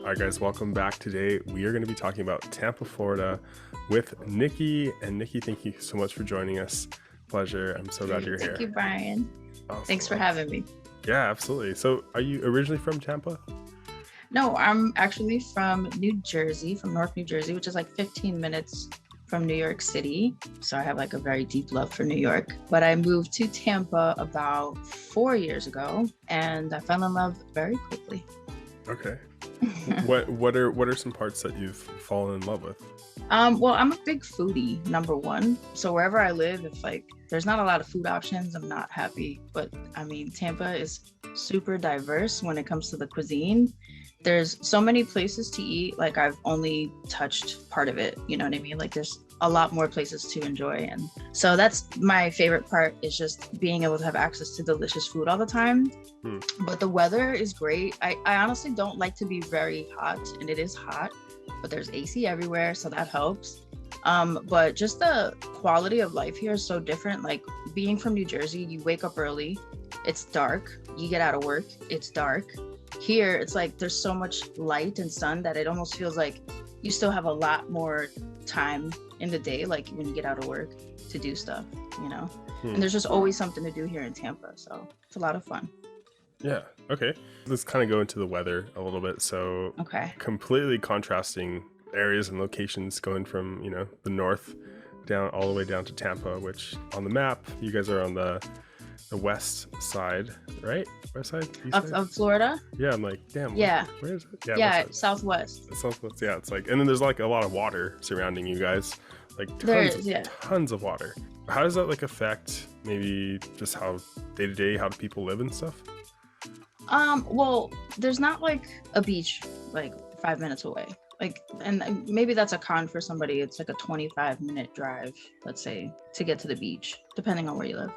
All right, guys, welcome back. Today, we are going to be talking about Tampa, Florida with Nikki. And Nikki, thank you so much for joining us. Pleasure. I'm so glad you're here. Thank you, Brian. Awesome. Thanks for having me. Yeah, absolutely. So are you originally from Tampa? No, I'm actually from New Jersey, from North New Jersey, which is like 15 minutes from New York City. So I have like a very deep love for New York. But I moved to Tampa about 4 years ago and I fell in love very quickly. Okay. What are some parts that you've fallen in love with? Well, I'm a big foodie, number one. So wherever I live, if like there's not a lot of food options, I'm not happy. But I mean, Tampa is super diverse when it comes to the cuisine. There's so many places to eat. Like I've only touched part of it. You know what I mean? Like there's a lot more places to enjoy. And so that's my favorite part, is just being able to have access to delicious food all the time. But the weather is great. I honestly don't like to be very hot, and it is hot, but there's AC everywhere, so that helps. But just the quality of life here is so different. Like being from New Jersey, you wake up early, it's dark, you get out of work, it's dark. Here, it's like there's so much light and sun that it almost feels like you still have a lot more time in the day, like when you get out of work, to do stuff, you know? And there's just always something to do here in Tampa, so it's a lot of fun. Yeah. Okay. Let's kind of go into the weather a little bit. So completely contrasting areas and locations, going from, the north down all the way down to Tampa, which on the map, you guys are on the west side, right? West side? Of Florida? Yeah. I'm like, damn. Yeah. Where is it? Yeah, southwest. Southwest. Yeah. It's like, and then there's like a lot of water surrounding you guys, like tons of water. How does that like affect maybe just how day to day, how do people live and stuff? Well, there's not like a beach like 5 minutes away. Like, and maybe that's a con for somebody. It's like a 25-minute drive, let's say, to get to the beach, depending on where you live.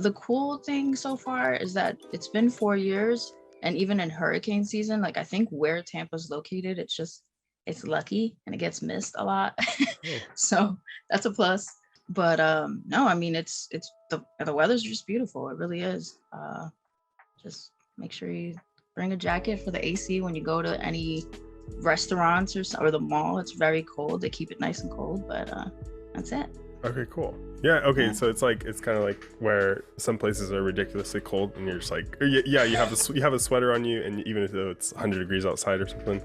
The cool thing so far is that it's been 4 years, and even in hurricane season, like I think where Tampa's located, it's lucky and it gets missed a lot. So that's a plus. But no, I mean, it's the weather's just beautiful. It really is. Just make sure you bring a jacket for the AC when you go to any restaurants or the mall. It's very cold. They keep it nice and cold, but that's it. Okay, cool. Yeah, okay, yeah. So it's kind of like where some places are ridiculously cold and you're just like, yeah, you have a sweater on you, and even though it's 100 degrees outside or something.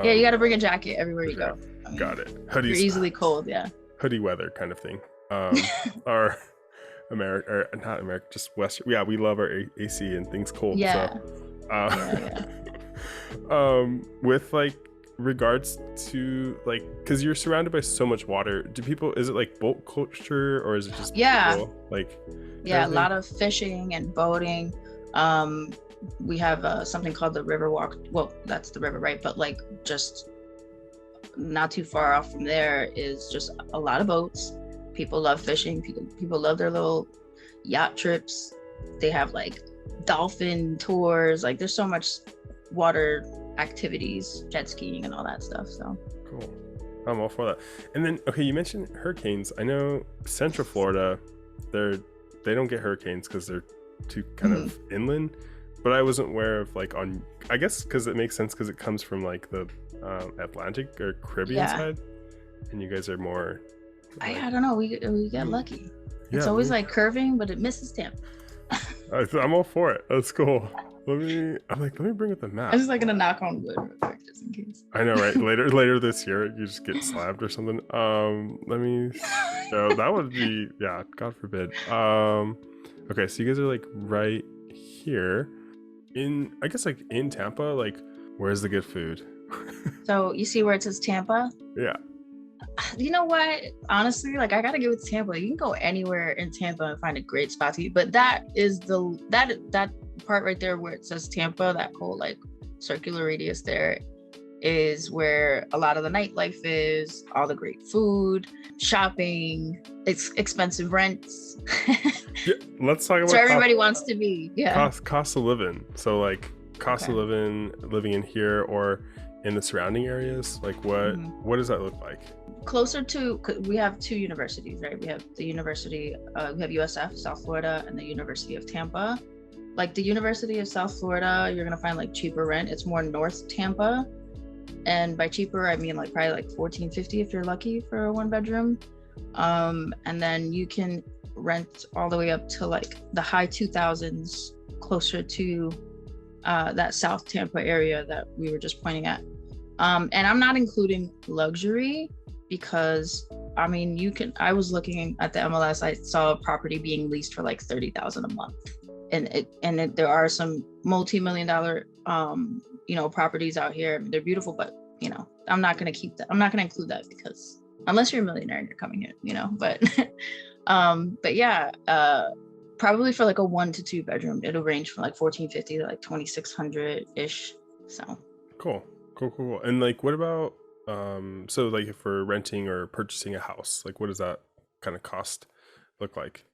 Yeah, you got to bring a jacket everywhere you go. I mean, got it. Hoodies. You're easily cold, yeah. Hoodie weather kind of thing. Our America, or not America, just Western. Yeah, we love our AC and things cold. Yeah. So, with like regards to like, because you're surrounded by so much water, is it like boat culture, or is it just people, like a lot of fishing and boating? We have something called the river walk. Well, that's the river, right? But like just not too far off from there is just a lot of boats. People love fishing. People love their little yacht trips. They have like dolphin tours. Like there's so much water activities, jet skiing and all that stuff. So cool. I'm all for that. And then, okay, you mentioned hurricanes. I know Central Florida, they don't get hurricanes because they're too kind of inland. But I wasn't aware of like I guess because it makes sense because it comes from like the Atlantic or Caribbean side, and you guys are more. Like, I don't know. We get lucky. It's always like curving, but it misses Tampa. I'm all for it. That's cool. Let me bring up the map. I'm just like gonna knock on wood real quick just in case. I know, right? Later this year, you just get slammed or something. Let me. So that would be, yeah. God forbid. Okay, so you guys are like right here, I guess like in Tampa. Like, where's the good food? So you see where it says Tampa? Yeah. You know what? Honestly, like I gotta give it to Tampa. You can go anywhere in Tampa and find a great spot to eat. But that is that part right there where it says Tampa, that whole like circular radius there is where a lot of the nightlife is, all the great food, shopping, expensive rents. Yeah, let's talk about so everybody wants to be. Yeah. Cost of living. So like cost of living in here or in the surrounding areas, like what does that look like? Closer to, we have two universities, right? We have the university, we have USF, South Florida, and the University of Tampa. Like the University of South Florida, you're gonna find like cheaper rent. It's more North Tampa. And by cheaper, I mean like probably like 1450 if you're lucky for a 1 bedroom. And then you can rent all the way up to like the high 2000s, closer to that South Tampa area that we were just pointing at. And I'm not including luxury because I mean, I was looking at the MLS, I saw a property being leased for like 30,000 a month. There are some multi-million dollar, properties out here. I mean, they're beautiful, but I'm not going to include that because unless you're a millionaire and you're coming here, but, but yeah, probably for like a 1 to 2 bedroom, it'll range from like 1450 to like 2600 ish. So Cool. And like, what about so like if we're renting or purchasing a house, like what does that kind of cost look like?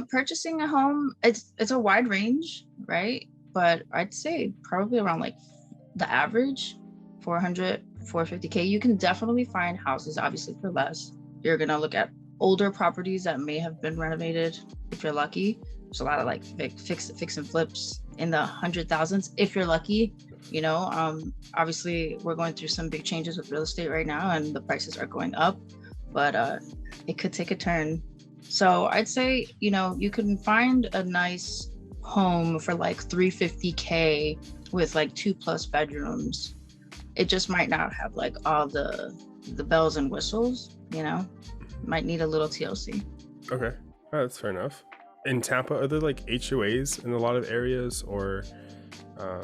purchasing a home, it's a wide range, right? But I'd say probably around like the average 400 450K. You can definitely find houses obviously for less. You're gonna look at older properties that may have been renovated if you're lucky. There's a lot of like fix and flips in the 100,000s if you're lucky. Obviously we're going through some big changes with real estate right now and the prices are going up, but it could take a turn. So I'd say, you can find a nice home for like 350K with like 2+ bedrooms. It just might not have like all the bells and whistles, might need a little TLC. Okay. That's fair enough. In Tampa, are there like HOAs in a lot of areas or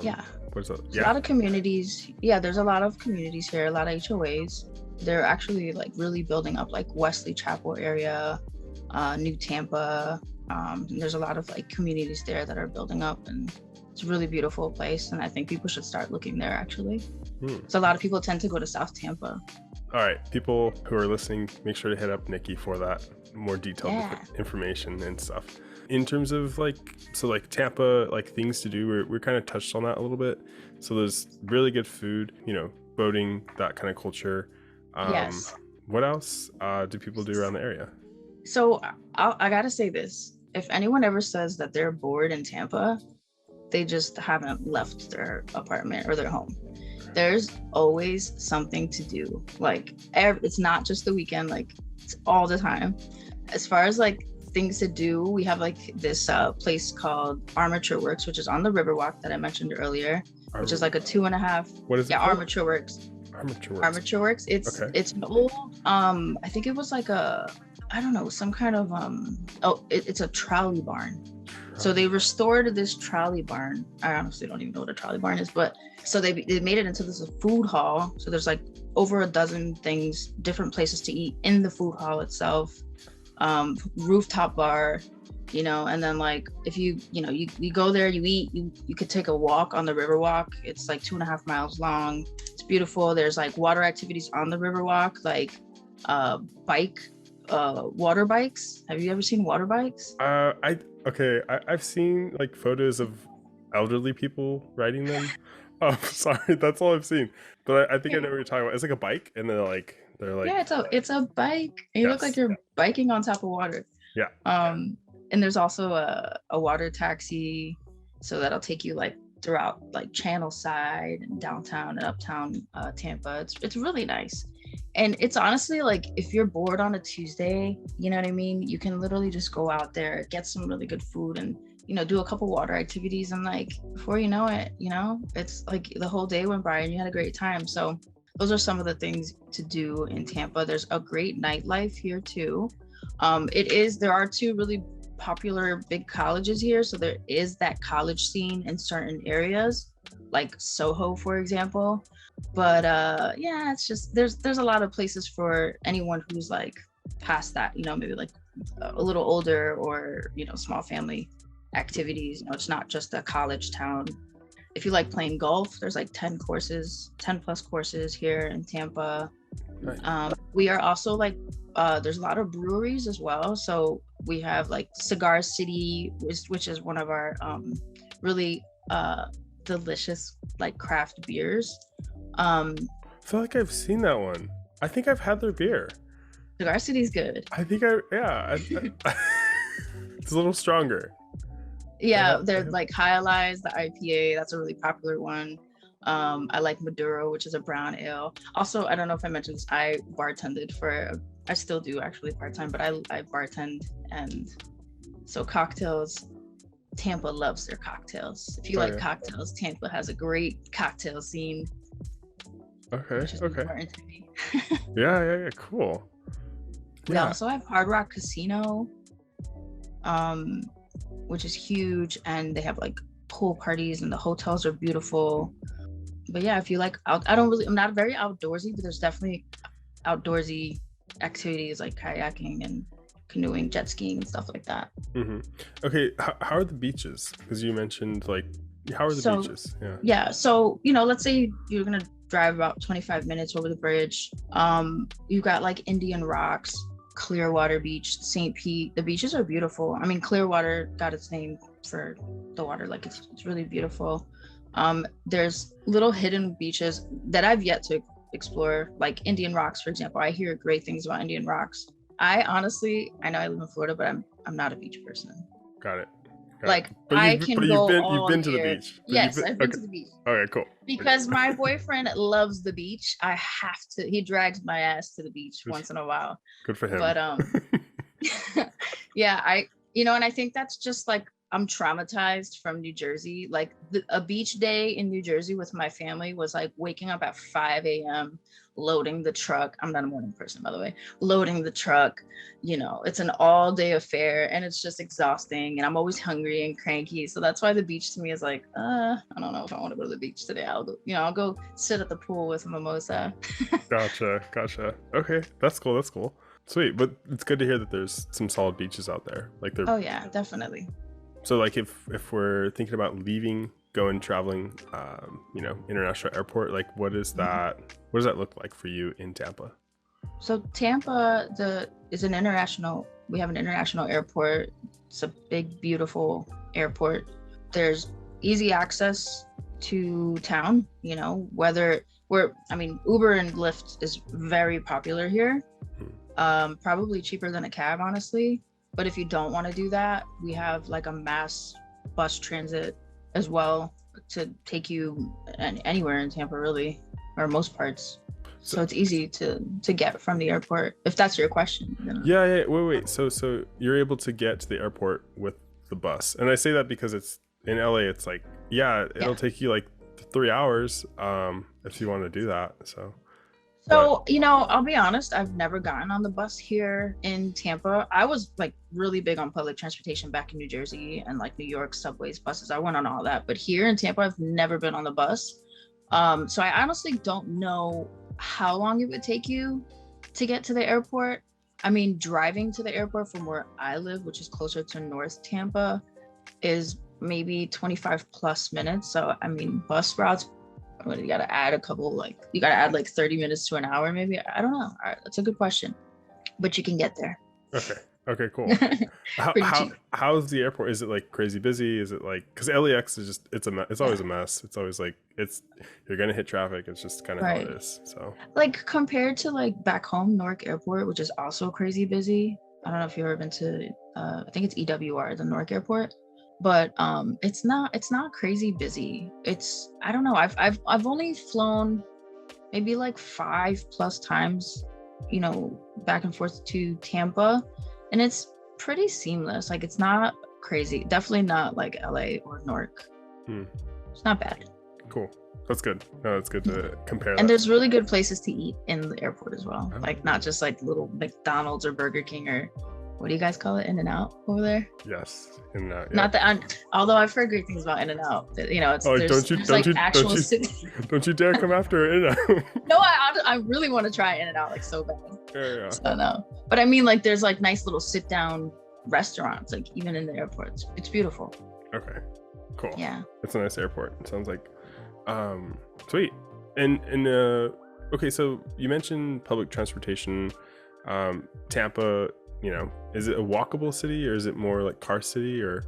Yeah. What's that? A lot of communities. Yeah, there's a lot of communities here, a lot of HOAs. They're actually like really building up like Wesley Chapel area, New Tampa. There's a lot of like communities there that are building up, and it's a really beautiful place. And I think people should start looking there actually. So a lot of people tend to go to South Tampa. All right, people who are listening, make sure to hit up Nikki for that more detailed information and stuff. In terms of like Tampa, like things to do, we're kind of touched on that a little bit. So there's really good food, boating, that kind of culture. Yes. What else do people do around the area? So I gotta say this. If anyone ever says that they're bored in Tampa, they just haven't left their apartment or their home. There's always something to do. Like it's not just the weekend, like it's all the time. As far as like things to do, we have like this place called Armature Works, which is on the Riverwalk that I mentioned earlier, which is like a 2.5. What is it? Armature Works. Armature Works. It's an old I think it was like some kind of it's a trolley barn. So they restored this trolley barn. I honestly don't even know what a trolley barn is, but so they made it into this food hall. So there's like over a dozen things, different places to eat in the food hall itself. Rooftop bar, and then like if you go there, you eat, you could take a walk on the Riverwalk. It's like 2.5 miles long. It's beautiful. There's like water activities on the Riverwalk, like water bikes. Have you ever seen water bikes? I've seen like photos of elderly people riding them. Oh, sorry, that's all I've seen. But I think I know what you're talking about. It's like a bike, and they're like yeah, it's a bike, and you look like you're biking on top of water. Yeah. And there's also a water taxi, so that'll take you like throughout like Channel Side and downtown and uptown Tampa. It's really nice. And it's honestly like if you're bored on a Tuesday, you know what I mean? You can literally just go out there, get some really good food, and do a couple water activities, and like before you know it, it's like the whole day went by and you had a great time. So those are some of the things to do in Tampa. There's a great nightlife here too. There are 2 really popular big colleges here, so there is that college scene in certain areas, like Soho, for example. But it's just there's a lot of places for anyone who's like past that, maybe like a little older, or small family activities. It's not just a college town. If you like playing golf, there's like 10+ courses here in Tampa. Nice. We are also like there's a lot of breweries as well. So we have like Cigar City, which is one of our really delicious like craft beers. I feel like I've seen that one. I think I've had their beer. Cigar City's good. I think it's a little stronger. Yeah, they're like High Allies, the IPA. That's a really popular one. I like Maduro, which is a brown ale. Also, I don't know if I mentioned this, I bartended I still do actually part-time, but I bartend, and so cocktails, Tampa loves their cocktails. If you like yeah. cocktails, Tampa has a great cocktail scene, Okay. which is Okay. important to me. Yeah. Cool. We Yeah. also have Hard Rock Casino, which is huge, and they have like pool parties, and the hotels are beautiful. But yeah, if you like I'm not very outdoorsy, but there's definitely outdoorsy activities like kayaking and canoeing, jet skiing, and stuff like that. Okay, how are the beaches? Because you mentioned like, how are the So beaches? Yeah. yeah, so let's say you're gonna drive about 25 minutes over the bridge. You've got like Indian Rocks, Clearwater Beach, St. Pete. The beaches are beautiful. I mean, Clearwater got its name for the water, like it's really beautiful. There's little hidden beaches that I've yet to explore, like Indian Rocks, for example. I hear great things about Indian Rocks. I know I live in Florida, but I'm not a beach person. Got it. Like, But I can go you've all been to the year. beach. Yes, I've been Okay. to the beach. Okay, cool. Because my boyfriend loves the beach. I have to. He drags my ass to the beach once in a while. Good for him. But yeah, and I think that's just like, I'm traumatized from New Jersey. Like a beach day in New Jersey with my family was like waking up at 5 a.m., loading the truck. I'm not a morning person, by the way. Loading the truck, it's an all day affair, and it's just exhausting. And I'm always hungry and cranky. So that's why the beach to me is like, I don't know if I want to go to the beach today. I'll go sit at the pool with a mimosa. Gotcha. Okay, that's cool. Sweet, but it's good to hear that there's some solid beaches out there. Like they're. Oh yeah, definitely. So like if we're thinking about going traveling, international airport, like what does that look like for you in Tampa? So Tampa, we have an international airport. It's a big, beautiful airport. There's easy access to town, Uber and Lyft is very popular here. Probably cheaper than a cab, honestly. But if you don't want to do that, we have like a mass bus transit as well to take you anywhere in Tampa, really, or most parts. So it's easy to get from the airport, if that's your question. Yeah. Wait. So you're able to get to the airport with the bus, and I say that because it's in LA. It's like, it'll take you like 3 hours if you want to do that. So I'll be honest, I've never gotten on the bus here in Tampa. I was like really big on public transportation back in New Jersey and like New York subways, buses. I went on all that. But here in Tampa, I've never been on the bus. So I honestly don't know how long it would take you to get to the airport. I mean, driving to the airport from where I live, which is closer to North Tampa, is maybe 25 plus minutes. So, I mean, bus routes, you got to add you got to add like 30 minutes to an hour, maybe. I don't know. That's a good question, but you can get there. Okay, cool. How's the airport? Is it like crazy busy? Is it like, because LAX is just, it's always a mess. It's always like, you're going to hit traffic. It's just kind of how it is. So like compared to like back home, Newark Airport, which is also crazy busy. I don't know if you've ever been to, I think it's EWR, the Newark Airport. But it's not crazy busy. I don't know. I've only flown maybe like 5+ times, back and forth to Tampa, and it's pretty seamless. Like it's not crazy. Definitely not like LA or Newark. It's not bad. Cool. That's good. No, it's good to compare. And there's really good places to eat in the airport as well. Like not just like little McDonald's or Burger King or what do you guys call it? In-N-Out over there? Yes, In-N-Out. Yeah. Not that, although I've heard great things about In-N-Out. It's don't you dare come after In-N-Out. No, I really want to try In-N-Out like so bad. Yeah. So no, but I mean like there's like nice little sit-down restaurants like even in the airport. It's beautiful. Okay, cool. Yeah, it's a nice airport. It sounds like sweet. And okay, so you mentioned public transportation. Tampa, is it a walkable city or is it more like car city? Or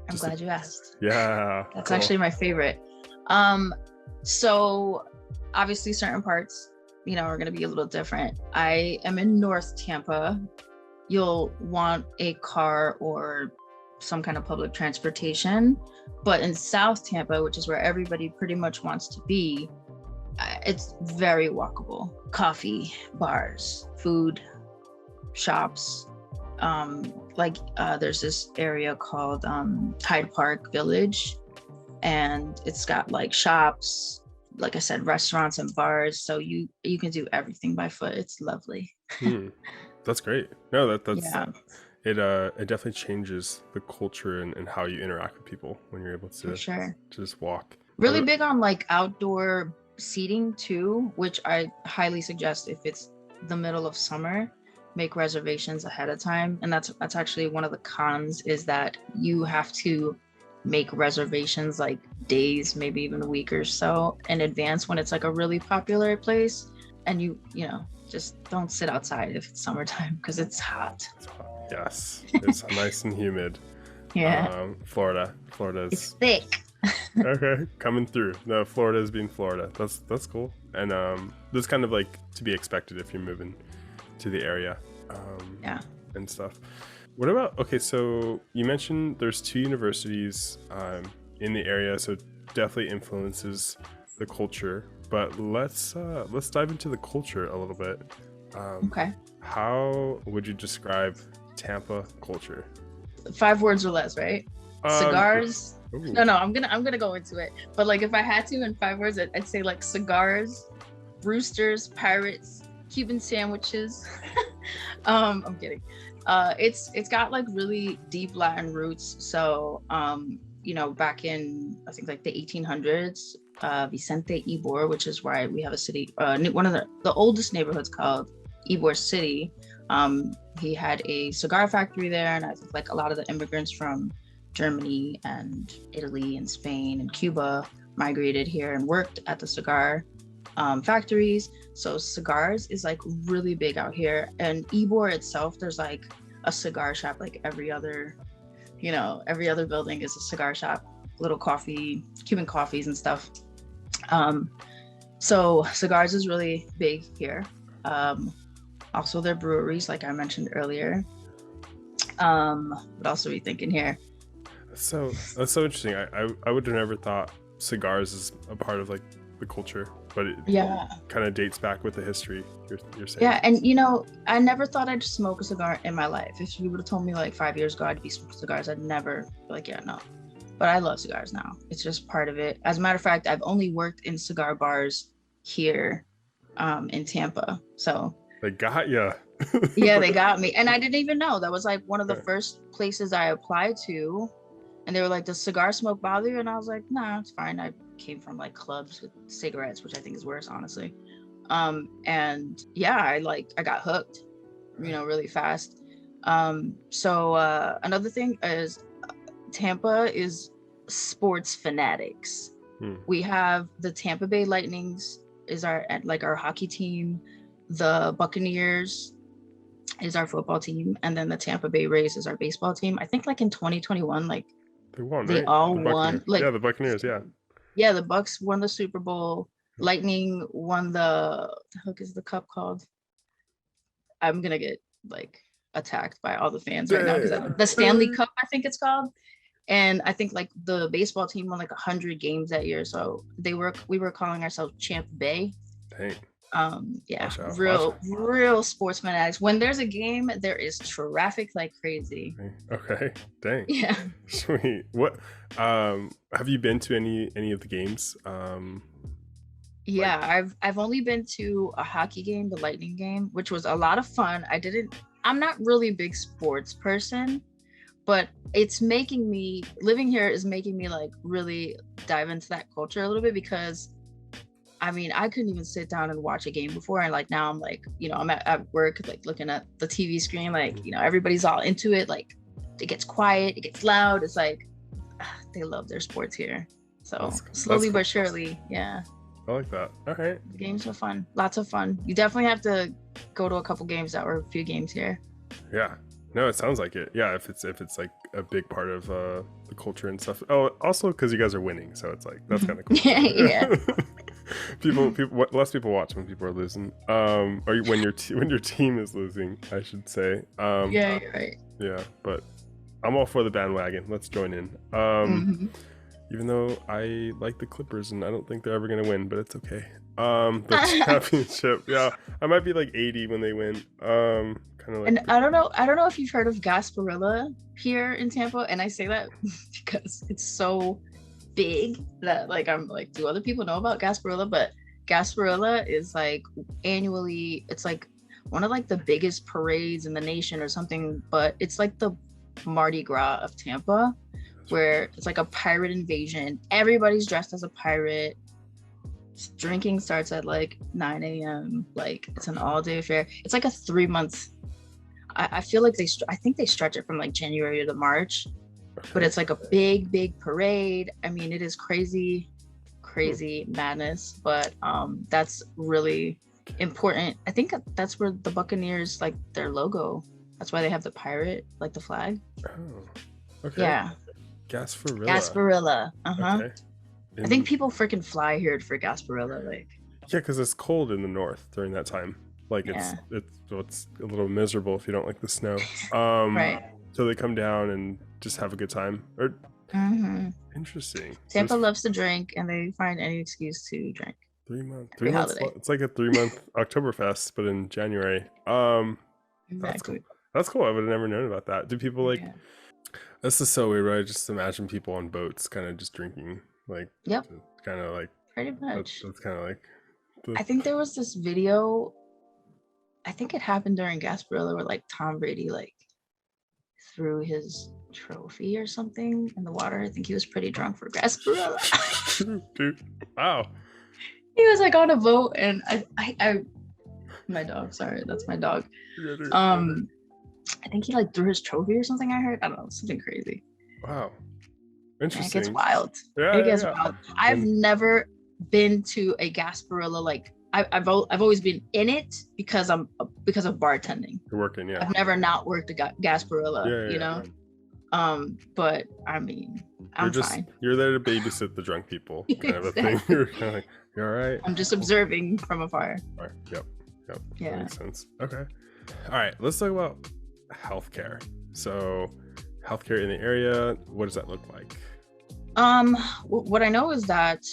I'm glad you asked. Yeah, that's actually my favorite. So obviously certain parts are going to be a little different. I am in North Tampa. You'll want a car or some kind of public transportation. But in South Tampa, which is where everybody pretty much wants to be, it's very walkable. Coffee, bars, food, shops. There's this area called Hyde Park Village, and it's got like shops, like I said, restaurants and bars. So you can do everything by foot. It's lovely. That's great. No, that's Yeah, it. It definitely changes the culture and how you interact with people when you're able for to sure. just walk. Really big on like outdoor seating too, which I highly suggest if it's the middle of summer, make reservations ahead of time. And that's actually one of the cons, is that you have to make reservations like days, maybe even a week or so in advance when it's like a really popular place. And you know, just don't sit outside if it's summertime because it's hot. It's hot. Yes, it's nice and humid. Yeah. Florida It's is thick. okay, coming through. No, Florida is being Florida. That's cool. And that's kind of like to be expected if you're moving to the area. Yeah. And stuff. What about, okay, so you mentioned there's 2 universities in the area, so it definitely influences the culture. But let's dive into the culture a little bit. Okay. How would you describe Tampa culture? 5 words or less, right? Cigars. Ooh. No, I'm gonna go into it. But like if I had to in 5 words, I'd say like cigars, roosters, pirates, Cuban sandwiches. I'm kidding. It's got like really deep Latin roots. So back in I think like the 1800s, Vicente Ybor, which is why we have a city, one of the oldest neighborhoods called Ybor City. He had a cigar factory there, and I think like a lot of the immigrants from Germany and Italy and Spain and Cuba migrated here and worked at the cigar factories. So cigars is like really big out here. And Ybor itself, there's like a cigar shop like every other building is a cigar shop, little coffee, Cuban coffees and stuff. So cigars is really big here. Also their breweries, like I mentioned earlier. What else are we thinking here? So that's so interesting. I would have never thought cigars is a part of like the culture, but it kind of dates back with the history you're saying. Yeah, and I never thought I'd smoke a cigar in my life. If you would have told me like 5 years ago I'd be smoking cigars, I'd never be like, yeah, no. But I love cigars now. It's just part of it. As a matter of fact, I've only worked in cigar bars here in Tampa. So they got ya. Yeah, they got me. And I didn't even know. That was like one of the first places I applied to. And they were like, does cigar smoke bother you? And I was like, nah, it's fine. I came from like clubs with cigarettes, which I think is worse, honestly. And yeah, I got hooked, really fast. So another thing is Tampa is sports fanatics. We have the Tampa Bay Lightnings is our hockey team. The Buccaneers is our football team. And then the Tampa Bay Rays is our baseball team. I think like in 2021, like they won, they right? all won. Like, yeah, the Buccaneers, yeah. Yeah, the Bucks won the Super Bowl. Lightning won the heck is the cup called? I'm gonna get like attacked by all the fans right now because the Stanley Cup, I think it's called. And I think like the baseball team won like 100 games that year. So we were calling ourselves Champ Bay. Dang. Yeah, real sports fanatics. When there's a game, there is traffic like crazy. Okay, dang. Yeah. Sweet. What? Have you been to any of the games? Yeah, I've only been to a hockey game, the Lightning game, which was a lot of fun. I'm not really a big sports person, but living here is making me like really dive into that culture a little bit, because I mean, I couldn't even sit down and watch a game before. And like, now I'm like, I'm at work, like looking at the TV screen, like, everybody's all into it. Like it gets quiet, it gets loud. It's like, they love their sports here. So slowly but surely. Yeah. I like that. All right. The games were fun. Lots of fun. You definitely have to go to a couple games. That were a few games here. Yeah. No, it sounds like it. Yeah. If it's like a big part of the culture and stuff. Oh, also because you guys are winning. So it's like, that's kind of cool. Yeah. people less people watch when people are losing, or when your team is losing, I should say. Yeah, you're right. Yeah, but I'm all for the bandwagon. Let's join in. Hmm. Even though I like the Clippers and I don't think they're ever gonna win, but it's okay. The championship, yeah, I might be like 80 when they win. Kind of And like, I don't know if you've heard of Gasparilla here in Tampa, and I say that because it's so big that like I'm like, do other people know about Gasparilla? But Gasparilla is like annually, it's like one of like the biggest parades in the nation or something, but it's like the Mardi Gras of Tampa, where it's like a pirate invasion. Everybody's dressed as a pirate. Drinking starts at like 9 a.m. Like it's an all-day affair. It's like a 3 month. I feel like I think they stretch it from like January to March, but it's like a big parade. I mean, it is crazy madness, but that's really important. I think that's where the Buccaneers, like their logo, that's why they have the pirate, like the flag. oh, okay. Yeah. Gasparilla. Okay. I think people freaking fly here for Gasparilla. Like, yeah, because it's cold in the north during that time. Like yeah. it's a little miserable if you don't like the snow. Right. So they come down and just have a good time. Or interesting. Tampa loves to drink, and they find any excuse to drink. 3 months. Holiday. It's like a 3 month Oktoberfest, but in January. Exactly. That's cool. I would have never known about that. Do people like? Yeah. This is so weird, right? I just imagine people on boats, kind of just drinking, like. Yep. Kind of like. Pretty much. That's kind of like. I think there was this video. I think it happened during Gasparilla, where like Tom Brady like threw his trophy or something in the water. I think he was pretty drunk for Gasparilla. Dude, wow. He was like on a boat, and I my dog. Sorry, that's my dog. I think he like threw his trophy or something. I heard. I don't know, something crazy. Wow, interesting. It gets wild. Yeah, it gets wild. I've never been to a Gasparilla. Like I've always been in it because of bartending. You're working, yeah. I've never not worked a Gasparilla. You know. But I mean, I'm fine. You're there to babysit the drunk people, kind of a thing. You're kind of like, you all right? I'm just observing from afar. All right. Yep. Yeah. That makes sense. Okay. All right. Let's talk about healthcare. So, healthcare in the area. What does that look like? What I know is that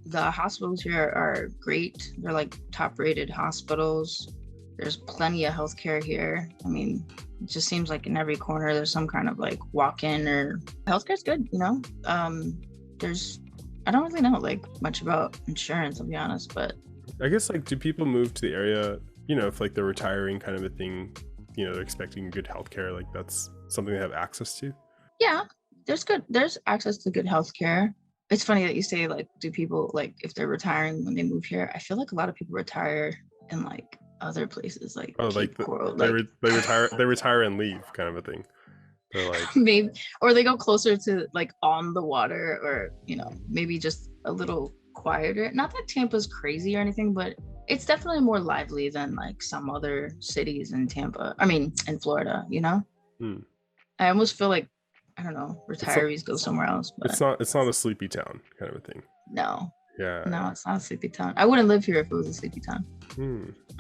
the hospitals here are great. They're like top-rated hospitals. There's plenty of healthcare here. I mean, it just seems like in every corner there's some kind of like walk-in, or healthcare's good, you know. I don't really know like much about insurance, I'll be honest, but I guess like, do people move to the area, you know, if like they're retiring kind of a thing, you know, they're expecting good healthcare, like that's something they have access to? Yeah, there's access to good healthcare. It's funny that you say like, do people like, if they're retiring when they move here? I feel like a lot of people retire in like other places, like they retire and leave, kind of a thing. They're like maybe, or they go closer to like on the water, or you know, maybe just a little quieter. Not that Tampa's crazy or anything, but it's definitely more lively than like some other cities in Florida, you know. I almost feel like, I don't know, retirees go somewhere else, but it's not a sleepy town kind of a thing. No. Yeah. No, it's not a sleepy town. I wouldn't live here if it was a sleepy town.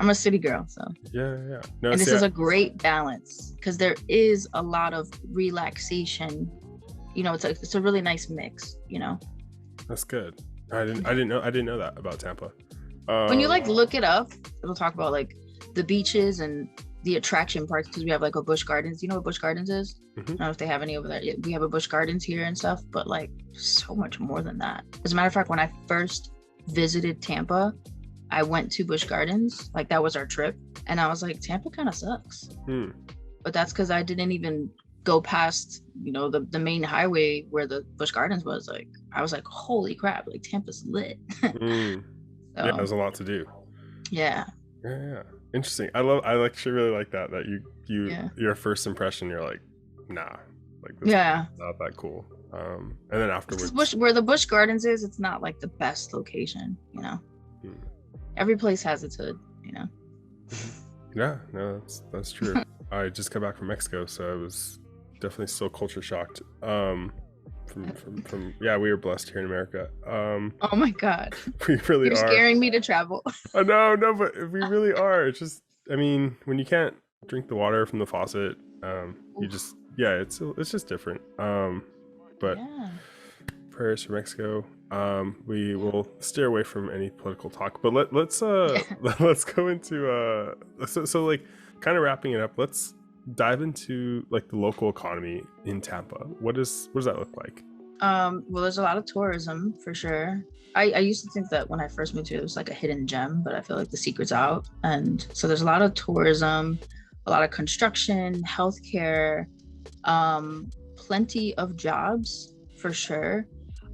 I'm a city girl, so. Yeah. No, and this is a great balance because there is a lot of relaxation. You know, it's a really nice mix. You know. That's good. I didn't know that about Tampa. When you like look it up, it'll talk about like the beaches and the attraction parks, because we have like a Busch Gardens. You know what Busch Gardens is? I don't know if they have any over there. We have a Busch Gardens here and stuff, but like so much more than that. As a matter of fact, when I first visited Tampa, I went to Busch Gardens. Like that was our trip, and I was like, Tampa kind of sucks. But that's because I didn't even go past, you know, the main highway where the Busch Gardens was. Like I was like, holy crap, like Tampa's lit. So, yeah, there's a lot to do. Yeah. Interesting. I actually really like that your first impression, you're like, nah, like this is not that cool. And then afterwards, where the Busch Gardens is, it's not like the best location, you know. Every place has its hood, you know. Yeah, no, that's true. I just got back from Mexico, so I was definitely still culture shocked. From we were blessed here in America. Oh my god, we really You're scaring me to travel. No, but we really are. It's just, I mean, when you can't drink the water from the faucet, yeah, it's just different. But Yeah. prayers for Mexico. We will steer away from any political talk, but let's Yeah. let's go into so like kind of wrapping it up. Let's dive into like the local economy in Tampa. What does that look like? Well, there's a lot of tourism for sure. I used to think that when I first moved here, it was like a hidden gem, but I feel like the secret's out. And so there's a lot of tourism, a lot of construction, healthcare, plenty of jobs for sure.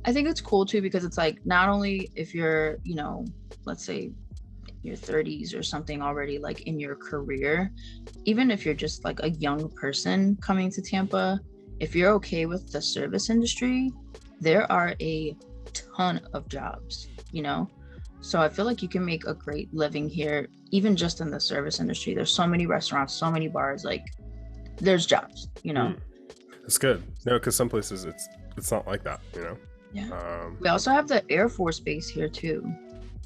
I think it's cool too because it's like not only if you're, let's say your 30s or something already like in your career, even if you're just like a young person coming to Tampa, if you're okay with the service industry, there are a ton of jobs, you know? So I feel like you can make a great living here, even just in the service industry. There's so many restaurants, so many bars, like there's jobs, you know? That's good. No, because some places it's not like that, you know. Yeah. Um, We also have the Air Force Base here too,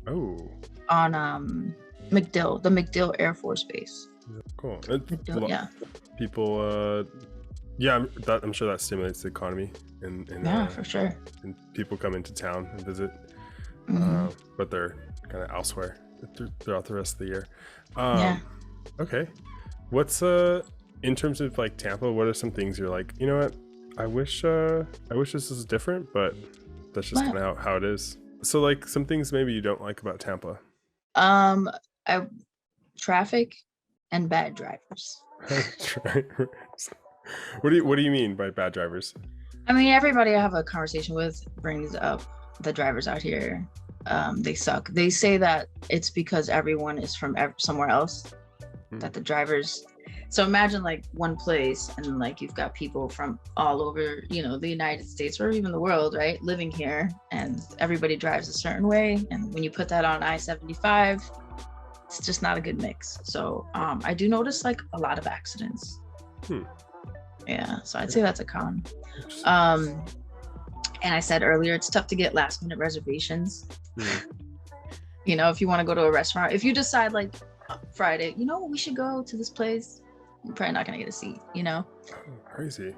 oh, on MacDill, the MacDill Air Force Base. cool. MacDill, yeah. People, yeah, I'm sure that stimulates the economy, and Yeah, for sure. and people come into town and visit, Mhm. but they're kind of elsewhere throughout the rest of the year. Yeah. Okay. What's in terms of like Tampa, what are some things you're like, you know what? I wish this is different, but that's just Well, kind of how it is. So like some things maybe you don't like about Tampa. um, I, traffic and bad drivers. What do you mean by bad drivers? I mean, everybody I have a conversation with brings up the drivers out here. They suck. They say that it's because everyone is from somewhere else, that the drivers. So imagine like one place and like you've got people from all over, the United States or even the world, right? Living here, and everybody drives a certain way. And when you put that on I-75, it's just not a good mix. So I do notice like a lot of accidents. Yeah, so I'd say that's a con. And I said earlier, it's tough to get last minute reservations. If you want to go to a restaurant, if you decide like Friday, we should go to this place, you're probably not gonna get a seat. Oh, crazy.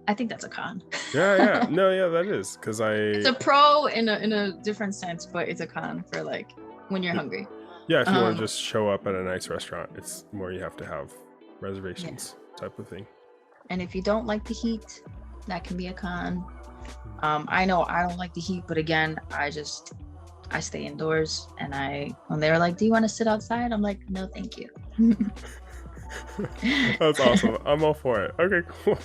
I think that's a con. Yeah. No, yeah, that is because It's a pro in a different sense, but it's a con for like when you're hungry. Yeah, if you want to just show up at a nice restaurant, it's more you have to have reservations type of thing. And if you don't like the heat, that can be a con. I know I don't like the heat, but again, I stay indoors. And when they were like, "Do you want to sit outside?" I'm like, "No, thank you." That's awesome. I'm all for it. Okay, cool.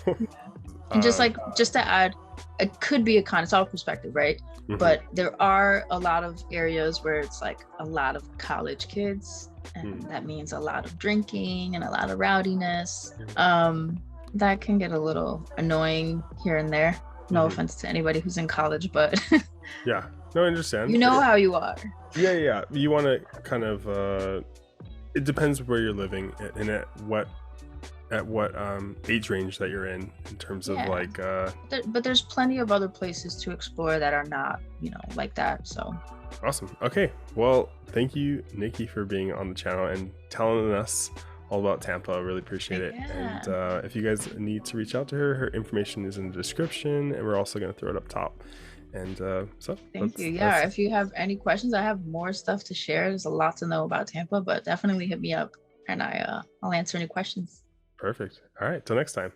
And just to add, it could be a con. It's all perspective, right? But there are a lot of areas where it's like a lot of college kids, and that means a lot of drinking and a lot of rowdiness. That can get a little annoying here and there. No offense to anybody who's in college, but yeah, no, I understand. You know how you are. Yeah. You want to kind of. It depends where you're living and at what age range that you're in terms of like. But there's plenty of other places to explore that are not, like that. So. Awesome. Okay. Well, thank you, Nikki, for being on the channel and telling us all about Tampa. I really appreciate it. And if you guys need to reach out to her information is in the description, and we're also going to throw it up top. And so thank you. Yeah, if you have any questions, I have more stuff to share. There's a lot to know about Tampa, but definitely hit me up and I'll answer any questions. Perfect. All right, till next time.